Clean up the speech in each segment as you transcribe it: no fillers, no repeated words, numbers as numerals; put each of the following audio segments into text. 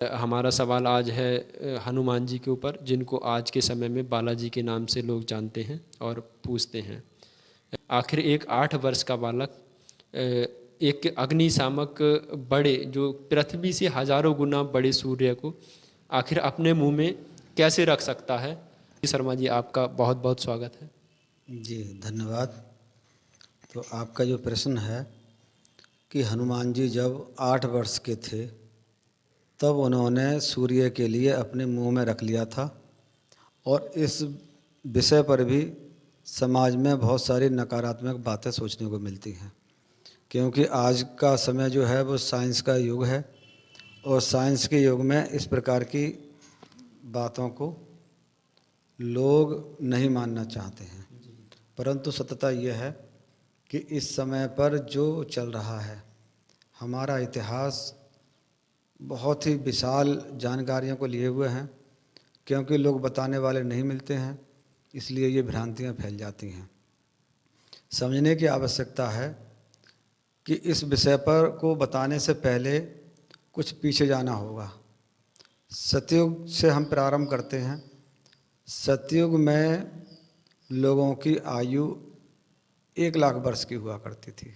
हमारा सवाल आज है हनुमान जी के ऊपर, जिनको आज के समय में बालाजी के नाम से लोग जानते हैं और पूछते हैं। आखिर एक 8 वर्ष का बालक एक अग्निशामक बड़े, जो पृथ्वी से हजारों गुना बड़े सूर्य को आखिर अपने मुंह में कैसे रख सकता है? शर्मा जी, आपका बहुत बहुत स्वागत है। जी धन्यवाद। तो आपका जो प्रश्न है कि हनुमान जी जब 8 वर्ष के थे तब उन्होंने सूर्य के लिए अपने मुंह में रख लिया था, और इस विषय पर भी समाज में बहुत सारी नकारात्मक बातें सोचने को मिलती हैं, क्योंकि आज का समय जो है वो साइंस का युग है, और साइंस के युग में इस प्रकार की बातों को लोग नहीं मानना चाहते हैं। परंतु सत्यता यह है कि इस समय पर जो चल रहा है, हमारा इतिहास बहुत ही विशाल जानकारियों को लिए हुए हैं, क्योंकि लोग बताने वाले नहीं मिलते हैं, इसलिए ये भ्रांतियाँ फैल जाती हैं। समझने की आवश्यकता है कि इस विषय पर को बताने से पहले कुछ पीछे जाना होगा। सतयुग से हम प्रारंभ करते हैं। सतयुग में लोगों की आयु 1 लाख वर्ष की हुआ करती थी,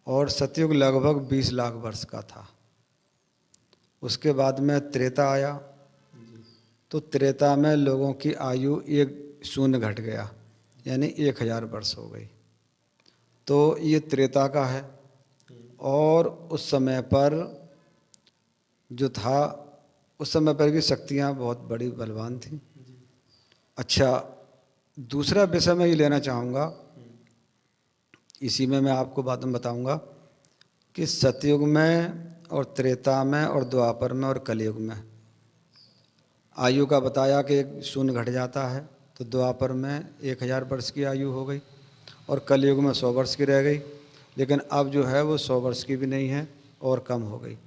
और सतयुग लगभग 20 लाख वर्ष का था। उसके बाद में त्रेता आया, तो त्रेता में लोगों की आयु 1 शून्य घट गया, यानी 1000 वर्ष हो गई। तो ये त्रेता का है। और उस समय पर जो था, उस समय पर भी शक्तियाँ बहुत बड़ी बलवान थीं। अच्छा, दूसरा विषय मैं ये लेना चाहूँगा, इसी में मैं आपको बाद में बताऊँगा कि सतयुग में और त्रेता में और द्वापर में और कलयुग में आयु का बताया कि 1 शून्य घट जाता है, तो द्वापर में 1000 वर्ष की आयु हो गई, और कलयुग में 100 वर्ष की रह गई। लेकिन अब जो है वो 100 वर्ष की भी नहीं है और कम हो गई।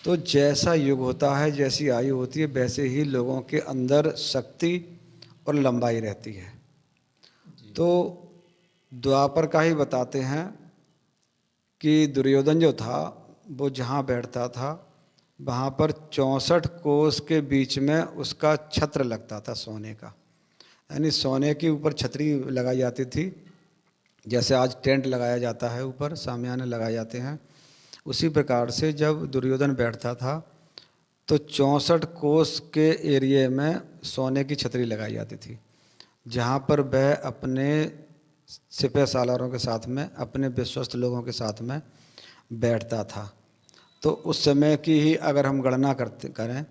तो जैसा युग होता है, जैसी आयु होती है, वैसे ही लोगों के अंदर शक्ति और लंबाई रहती है। तो द्वापर का ही बताते हैं कि दुर्योधन जो था वो जहाँ बैठता था वहाँ पर 64 कोस के बीच में उसका छत्र लगता था सोने का, यानी सोने के ऊपर छतरी लगाई जाती थी। जैसे आज टेंट लगाया जाता है, ऊपर शामियाने लगाए जाते हैं, उसी प्रकार से जब दुर्योधन बैठता था तो 64 कोस के एरिए में सोने की छतरी लगाई जाती थी, जहाँ पर वह अपने सिपह सालारों के साथ में, अपने विश्वस्त लोगों के साथ में बैठता था। तो उस समय की ही अगर हम गणना करें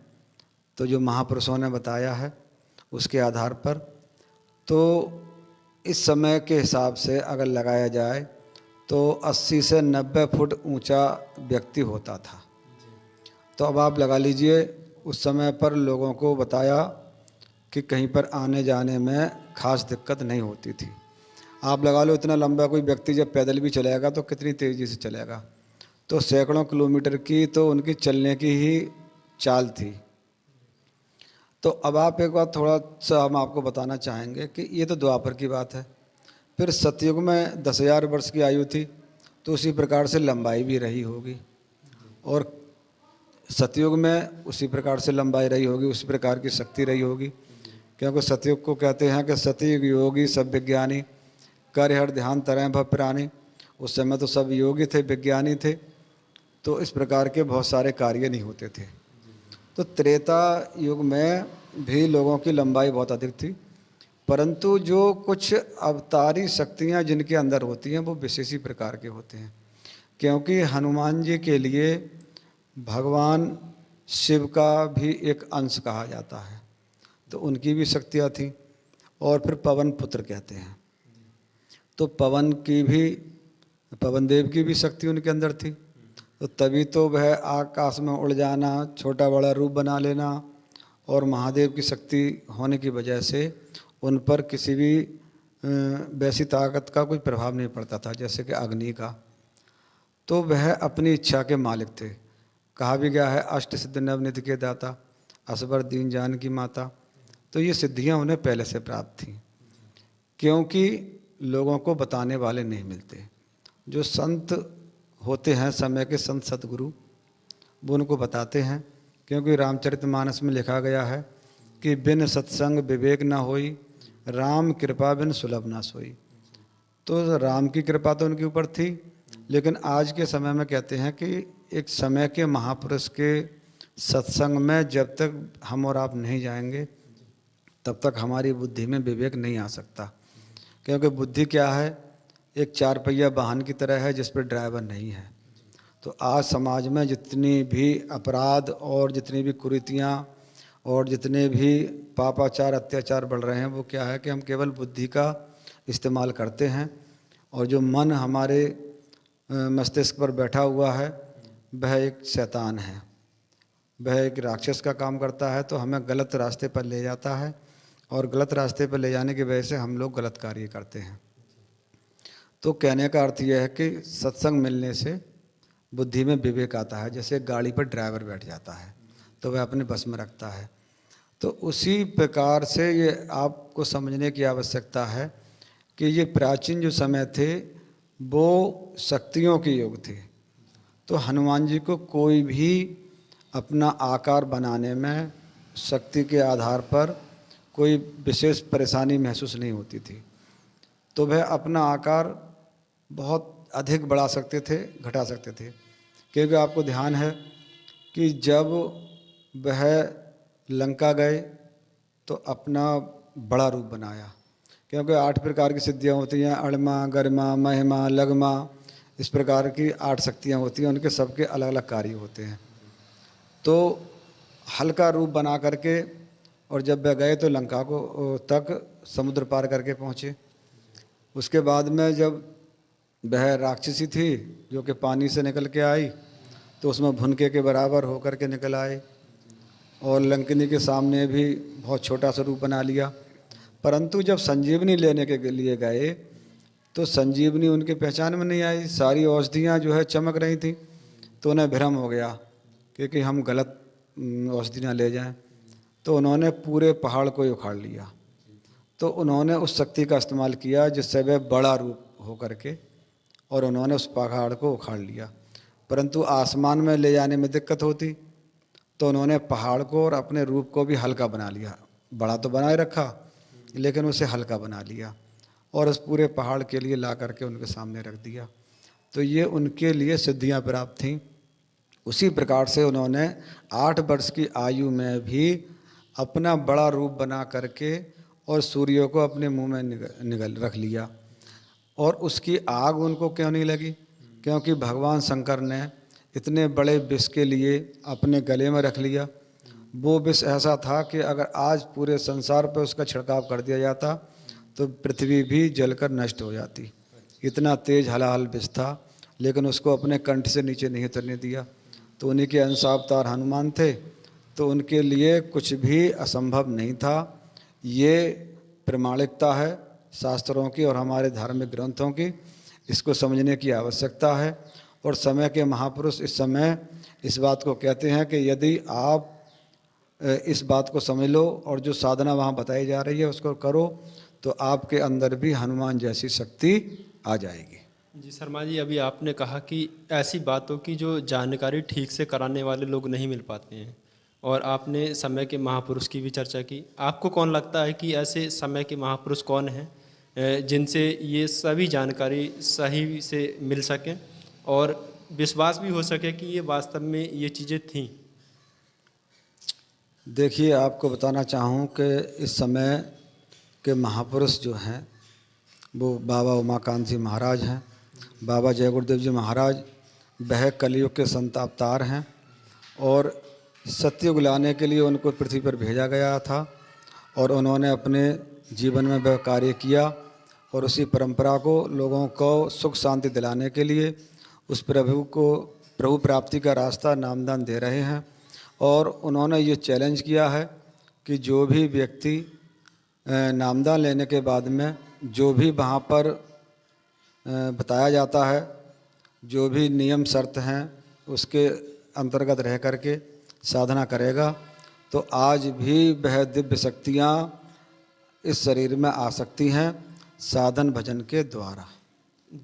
तो जो महापुरुषों ने बताया है उसके आधार पर, तो इस समय के हिसाब से अगर लगाया जाए तो 80 से 90 फुट ऊंचा व्यक्ति होता था। तो अब आप लगा लीजिए, उस समय पर लोगों को बताया कि कहीं पर आने जाने में खास दिक्कत नहीं होती थी। आप लगा लो, इतना लंबा कोई व्यक्ति जब पैदल भी चलेगा तो कितनी तेज़ी से चलेगा, तो सैकड़ों किलोमीटर की तो उनकी चलने की ही चाल थी। तो अब आप एक बात थोड़ा सा हम आपको बताना चाहेंगे कि ये तो द्वापर की बात है। फिर सतयुग में 10,000 वर्ष की आयु थी, तो उसी प्रकार से लंबाई भी रही होगी, और सतयुग में उसी प्रकार से लंबाई रही होगी, उसी प्रकार की शक्ति रही होगी। क्योंकि सतयुग को कहते हैं कि सतयुग योगी सब विज्ञानी, कर हर ध्यान तरह भव प्राणी। उस समय तो सब योगी थे, विज्ञानी थे, तो इस प्रकार के बहुत सारे कार्य नहीं होते थे। तो त्रेता युग में भी लोगों की लंबाई बहुत अधिक थी, परंतु जो कुछ अवतारी शक्तियाँ जिनके अंदर होती हैं वो विशेष ही प्रकार के होते हैं। क्योंकि हनुमान जी के लिए भगवान शिव का भी एक अंश कहा जाता है, तो उनकी भी शक्तियाँ थीं। और फिर पवन पुत्र कहते हैं, तो पवन देव की भी शक्ति उनके अंदर थी। तो तभी तो वह आकाश में उड़ जाना, छोटा बड़ा रूप बना लेना, और महादेव की शक्ति होने की वजह से उन पर किसी भी वैसी ताकत का कोई प्रभाव नहीं पड़ता था, जैसे कि अग्नि का। तो वह अपनी इच्छा के मालिक थे। कहा भी गया है, अष्ट सिद्धि नवनिधि के दाता, असबर दीन जान की माता। तो ये सिद्धियां उन्हें पहले से प्राप्त थीं, क्योंकि लोगों को बताने वाले नहीं मिलते। जो संत होते हैं समय के, संत सतगुरु, वो उनको बताते हैं, क्योंकि रामचरितमानस में लिखा गया है कि बिन सत्संग विवेक ना होई, राम कृपा बिन सुलभ ना सोई। तो राम की कृपा तो उनके ऊपर थी, लेकिन आज के समय में कहते हैं कि एक समय के महापुरुष के सत्संग में जब तक हम और आप नहीं जाएंगे तब तक हमारी बुद्धि में विवेक नहीं आ सकता। क्योंकि बुद्धि क्या है, एक 4 पहिया वाहन की तरह है जिस पर ड्राइवर नहीं है। तो आज समाज में जितनी भी अपराध और जितनी भी कुरीतियाँ और जितने भी पापाचार अत्याचार बढ़ रहे हैं, वो क्या है कि हम केवल बुद्धि का इस्तेमाल करते हैं, और जो मन हमारे मस्तिष्क पर बैठा हुआ है वह एक शैतान है, वह एक राक्षस का काम करता है। तो हमें गलत रास्ते पर ले जाता है, और गलत रास्ते पर ले जाने की वजह से हम लोग गलत कार्य करते हैं। तो कहने का अर्थ यह है कि सत्संग मिलने से बुद्धि में विवेक आता है। जैसे गाड़ी पर ड्राइवर बैठ जाता है तो वह अपने बस में रखता है, तो उसी प्रकार से ये आपको समझने की आवश्यकता है कि ये प्राचीन जो समय थे वो शक्तियों के युग थे। तो हनुमान जी को कोई भी अपना आकार बनाने में शक्ति के आधार पर कोई विशेष परेशानी महसूस नहीं होती थी। तो वह अपना आकार बहुत अधिक बढ़ा सकते थे, घटा सकते थे। क्योंकि आपको ध्यान है कि जब वह लंका गए तो अपना बड़ा रूप बनाया, क्योंकि 8 प्रकार की सिद्धियाँ होती हैं, अणमा, गरिमा, महिमा, लगमा, इस प्रकार की 8 शक्तियाँ होती हैं, उनके सबके अलग अलग कार्य होते हैं। तो हल्का रूप बना करके, और जब वह गए तो लंका को तक समुद्र पार करके पहुँचे। उसके बाद में जब वह राक्षसी थी जो कि पानी से निकल के आई, तो उसमें भुनके के बराबर होकर के निकल आए, और लंकिनी के सामने भी बहुत छोटा सा रूप बना लिया। परंतु जब संजीवनी लेने के लिए गए तो संजीवनी उनके पहचान में नहीं आई, सारी औषधियाँ जो है चमक रही थी, तो उन्हें भ्रम हो गया क्योंकि हम गलत औषधियाँ ले जाएं। तो उन्होंने पूरे पहाड़ को उखाड़ लिया। तो उन्होंने उस शक्ति का इस्तेमाल किया जिससे वह बड़ा रूप हो करके, और उन्होंने उस पहाड़ को उखाड़ लिया। परंतु आसमान में ले जाने में दिक्कत होती, तो उन्होंने पहाड़ को और अपने रूप को भी हल्का बना लिया। बड़ा तो बनाए रखा लेकिन उसे हल्का बना लिया, और उस पूरे पहाड़ के लिए ला करके उनके सामने रख दिया। तो ये उनके लिए सिद्धियां प्राप्त थीं। उसी प्रकार से उन्होंने 8 वर्ष की आयु में भी अपना बड़ा रूप बना करके और सूर्य को अपने मुंह में निगल रख लिया। और उसकी आग उनको क्यों नहीं लगी? क्योंकि भगवान शंकर ने इतने बड़े विष के लिए अपने गले में रख लिया। वो विष ऐसा था कि अगर आज पूरे संसार पर उसका छिड़काव कर दिया जाता तो पृथ्वी भी जलकर नष्ट हो जाती। इतना तेज हलाहल विष था, लेकिन उसको अपने कंठ से नीचे नहीं उतरने दिया। तो उन्हीं के अंशावतार हनुमान थे, तो उनके लिए कुछ भी असंभव नहीं था। ये प्रमाणिकता है शास्त्रों की और हमारे धार्मिक ग्रंथों की, इसको समझने की आवश्यकता है। और समय के महापुरुष इस समय इस बात को कहते हैं कि यदि आप इस बात को समझ लो और जो साधना वहाँ बताई जा रही है उसको करो, तो आपके अंदर भी हनुमान जैसी शक्ति आ जाएगी। जी शर्मा जी, अभी आपने कहा कि ऐसी बातों की जो जानकारी ठीक से कराने वाले लोग नहीं मिल पाते हैं, और आपने समय के महापुरुष की भी चर्चा की। आपको कौन लगता है कि ऐसे समय के महापुरुष कौन हैं जिनसे ये सभी जानकारी सही से मिल सके और विश्वास भी हो सके कि ये वास्तव में ये चीज़ें थीं? देखिए, आपको बताना चाहूँ कि इस समय के महापुरुष जो हैं वो बाबा उमाकांत जी महाराज हैं। बाबा जय गुरुदेव जी महाराज वह कलयुग के संत अवतार हैं, और सत्ययुग लाने के लिए उनको पृथ्वी पर भेजा गया था, और उन्होंने अपने जीवन में वह कार्य किया, और उसी परंपरा को लोगों को सुख शांति दिलाने के लिए उस प्रभु प्राप्ति का रास्ता नामदान दे रहे हैं। और उन्होंने ये चैलेंज किया है कि जो भी व्यक्ति नामदान लेने के बाद में जो भी वहाँ पर बताया जाता है, जो भी नियम शर्त हैं उसके अंतर्गत रह करके साधना करेगा, तो आज भी वह दिव्य शक्तियाँ इस शरीर में आ सकती हैं साधन भजन के द्वारा।